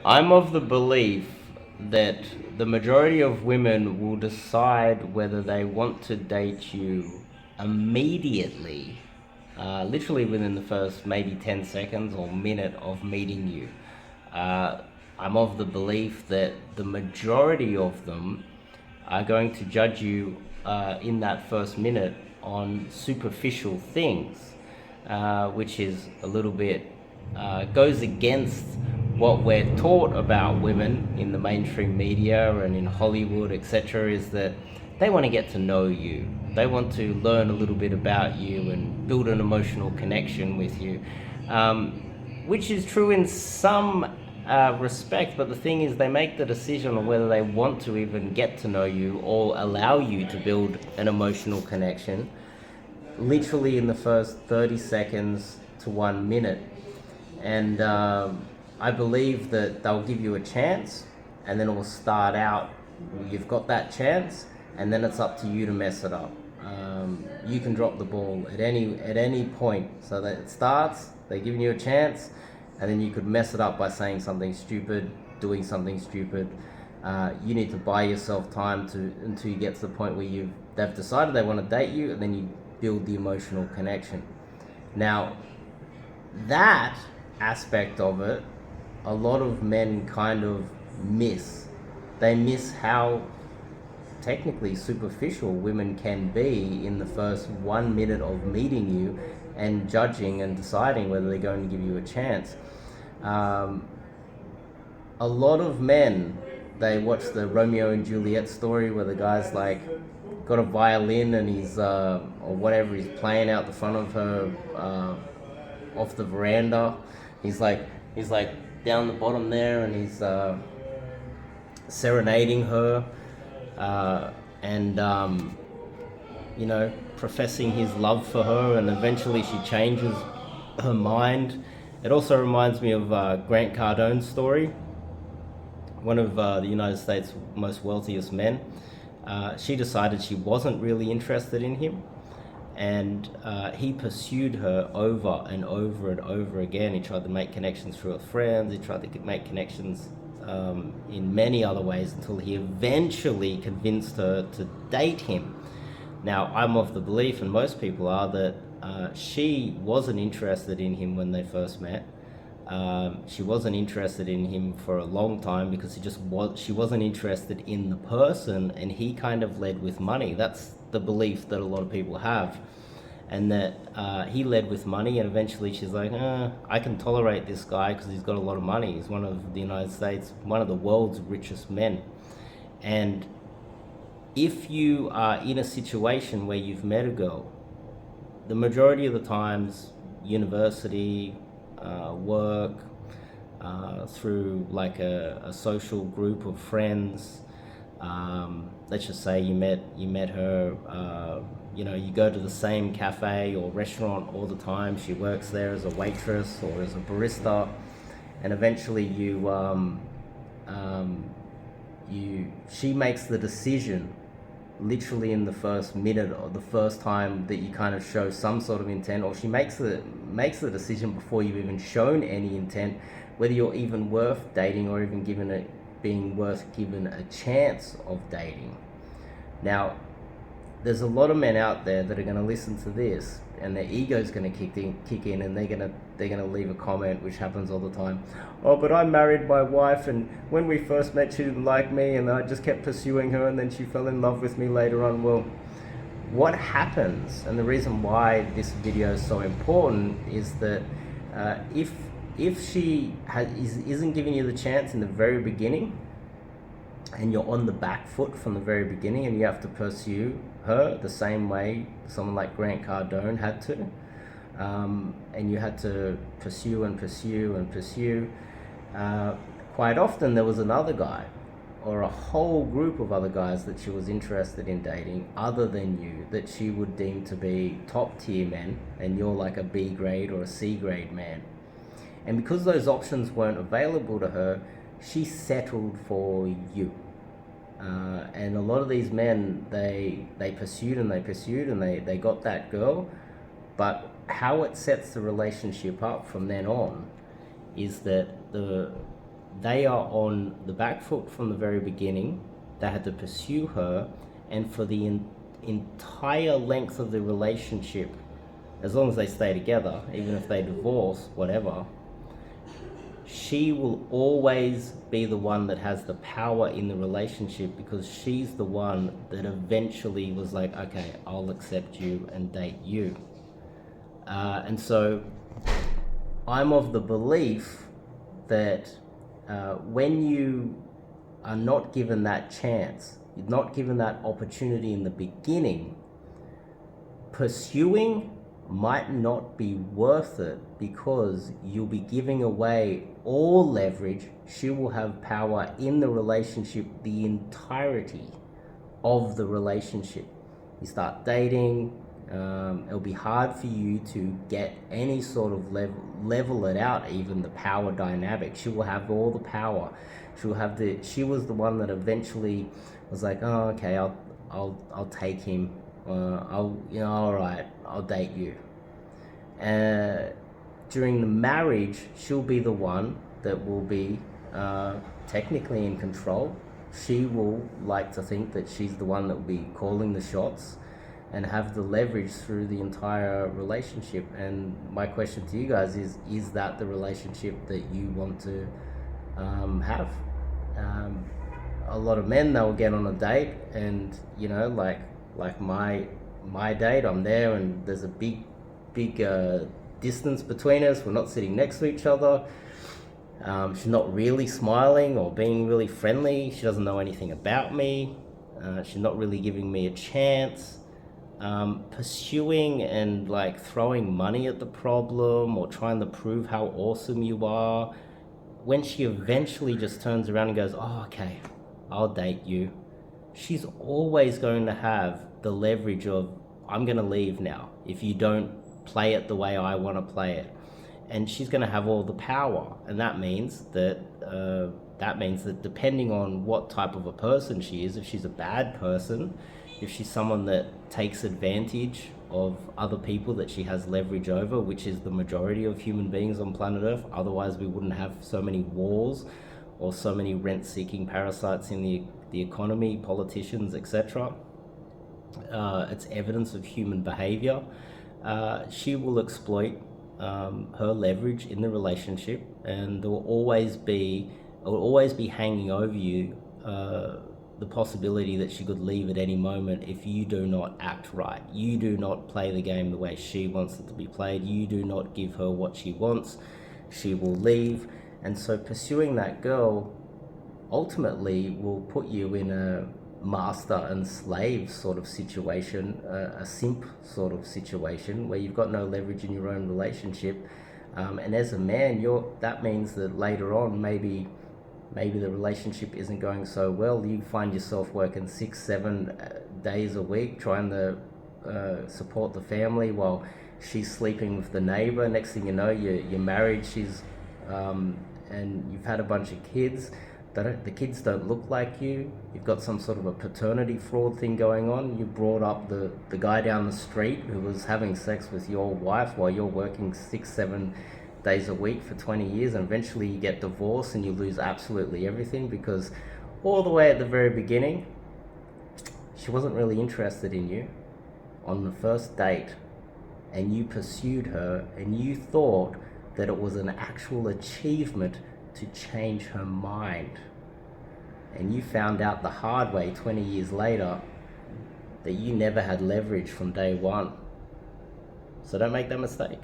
I'm of the belief that the majority of women will decide whether they want to date you immediately, literally within the first maybe 10 seconds or minute of meeting you. Uh, I'm of the belief that the majority of them are going to judge you in that first minute on superficial things, which is a little bit goes against what we're taught about women in the mainstream media and in Hollywood, etc. Is that they want to get to know you. They want to learn a little bit about you and build an emotional connection with you, which is true in some respect. But the thing is, they make the decision on whether they want to even get to know you or allow you to build an emotional connection literally in the first 30 seconds to 1 minute. And I believe that they'll give you a chance, and then it will start out. You've got that chance, and then it's up to you to mess it up. You can drop the ball at any point, so that it starts. They're giving you a chance, and then you could mess it up by saying something stupid, doing something stupid. You need to buy yourself time to until you get to the point where they've decided they want to date you, and then you build the emotional connection. Now, that aspect of it, a lot of men kind of miss. They miss how technically superficial women can be in the first 1 minute of meeting you and judging and deciding whether they're going to give you a chance. Um, a lot of men, they watch the Romeo and Juliet story where the guy's like got a violin and he's or whatever he's playing out the front of her off the veranda. He's like down the bottom there and he's serenading her and professing his love for her, and eventually she changes her mind. It also reminds me of Grant Cardone's story, one of the United States' most wealthiest men. She decided she wasn't really interested in him, and he pursued her over and over and over again. He tried to make connections through her friends, he tried to make connections in many other ways until he eventually convinced her to date him. Now, I'm of the belief, and most people are, that she wasn't interested in him when they first met. She wasn't interested in him for a long time because she wasn't interested in the person, and he kind of led with money. That's the belief that a lot of people have, and that he led with money, and eventually she's like, I can tolerate this guy because he's got a lot of money. He's one of the United States, one of the world's richest men. And if you are in a situation where you've met a girl, the majority of the times, university, work, through like a social group of friends. Let's just say you met her. You go to the same cafe or restaurant all the time. She works there as a waitress or as a barista, and eventually she makes the decision literally in the first minute or the first time that you kind of show some sort of intent, or she makes the decision before you've even shown any intent, whether you're even worth dating or even being worth given a chance of dating. Now, there's a lot of men out there that are going to listen to this, and their ego's going to kick in, and they're going to leave a comment, which happens all the time. Oh, but I married my wife, and when we first met, she didn't like me, and I just kept pursuing her, and then she fell in love with me later on. Well, what happens, and the reason why this video is so important, is that if she isn't giving you the chance in the very beginning, and you're on the back foot from the very beginning, and you have to pursue her the same way someone like Grant Cardone had to, and you had to pursue and pursue and pursue, quite often there was another guy or a whole group of other guys that she was interested in dating other than you, that she would deem to be top tier men, and you're like a B grade or a C grade man. And because those options weren't available to her, she settled for you. And a lot of these men, they pursued and they pursued and they got that girl, but how it sets the relationship up from then on is that they are on the back foot from the very beginning. They had to pursue her, and for the entire length of the relationship, as long as they stay together, even if they divorce, whatever, she will always be the one that has the power in the relationship, because she's the one that eventually was like, okay, I'll accept you and date you. And so I'm of the belief that when you are not given that chance, you're not given that opportunity in the beginning, pursuing might not be worth it, because you'll be giving away all leverage. She will have power in the relationship the entirety of the relationship. You start dating, it'll be hard for you to get any sort of level it out, even the power dynamic. She will have all the power. She was the one that eventually was like, oh, okay, I'll take him. All right, I'll date you. During the marriage, she'll be the one that will be technically in control. She will like to think that she's the one that will be calling the shots and have the leverage through the entire relationship. And my question to you guys is that the relationship that you want to have? A lot of men, they'll get on a date, and like my date, I'm there and there's a big distance between us. We're not sitting next to each other. She's not really smiling or being really friendly. She doesn't know anything about me. She's not really giving me a chance. Pursuing and like throwing money at the problem or trying to prove how awesome you are, when she eventually just turns around and goes, oh, okay, I'll date you, she's always going to have the leverage of, I'm going to leave now if you don't play it the way I want to play it. And she's going to have all the power. And that means that depending on what type of a person she is, if she's a bad person, if she's someone that takes advantage of other people that she has leverage over, which is the majority of human beings on planet Earth, otherwise we wouldn't have so many wars or so many rent-seeking parasites in the economy, politicians, etc. It's evidence of human behavior. She will exploit her leverage in the relationship, and it will always be hanging over you, the possibility that she could leave at any moment if you do not act right. You do not play the game the way she wants it to be played. You do not give her what she wants. She will leave. And so pursuing that girl ultimately will put you in a master and slave sort of situation, a simp sort of situation where you've got no leverage in your own relationship. And as a man, that means that later on, maybe the relationship isn't going so well. You find yourself working 6-7 days a week trying to support the family while she's sleeping with the neighbor. Next thing you know, you're married, and you've had a bunch of kids. The kids don't look like you. You've got some sort of a paternity fraud thing going on. You brought up the guy down the street who was having sex with your wife while you're working 6-7 days a week for 20 years, and eventually you get divorced and you lose absolutely everything, because all the way at the very beginning, she wasn't really interested in you on the first date, and you pursued her and you thought that it was an actual achievement to change her mind. And you found out the hard way 20 years later that you never had leverage from day one. So don't make that mistake.